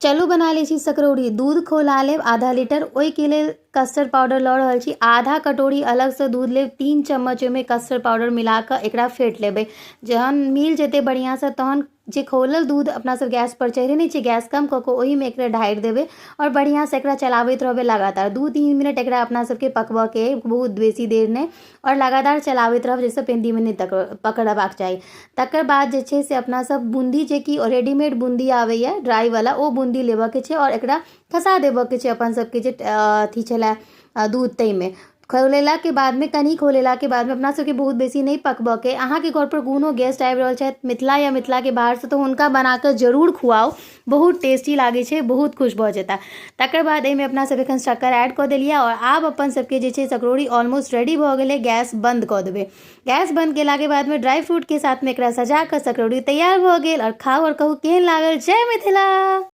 चलू बना लै छी सकरौड़ी। दूध खौला लेब आधा लीटर। ओहिके लेल कस्टर्ड पाउडर लऽ रहल छी। आधा कटोरी अलगसँ दूध लेब। 3 चम्मच ओहिमे कस्टर्ड पाउडर मिला कऽ एकरा फेंट लेबै। जहन मिल जेतै बढ़िआँसँ तहन जे खौलल दूध अपना सब गैस पर चढ़ेने छी, गैस कम कऽ कऽ ओहिमे एकरा ढारि देबै और बढ़िआँसँ एकरा चलाबैत रहबै लगातार। 2-3 मिनट एकरा अपना सबके पकबऽके अइ, बहुत बेसी देर नहि, और लगातार चलाबैत रहब जाहिसँ पेंदीमे नहि पकड़बाक चाही। तकर बाद जे छै से अपना सब बूंदी, जे कि रेडीमेड बूंदी आबैए ड्राई वाला, ओ बूंदी लेबऽके छै और एकरा खसा देबऽके छै अपन सबके जे अथी छलै दूध ताहिमे। खौलेलाके बादमे, कनी खौलेलाके बादमे अपना सबके बहुत बेसी नहि पकबऽके। अहाँके घरपर कोनो गेस्ट आबि रहल छथि मिथिला या मिथिलाके बाहरसँ, तऽ हुनका बनाकऽ जरूर खुआउ। बहुत टेस्टी लागै छै, बहुत खुश भऽ जेता। तकर बाद एहिमे अपना सब एखन शक्कर ऐड कऽ देलिए और आब अपन सबके जे छै सकरौड़ी ऑलमोस्ट रेडी भऽ गेलै। गैस बंद कऽ देबै। गैस बंद केलाके बादमे ड्राई फ्रूटके साथमे एकरा सजा कऽ सकरौड़ी तैयार भऽ गेल। और खाउ और कहू केहन लागल। जय मिथिला।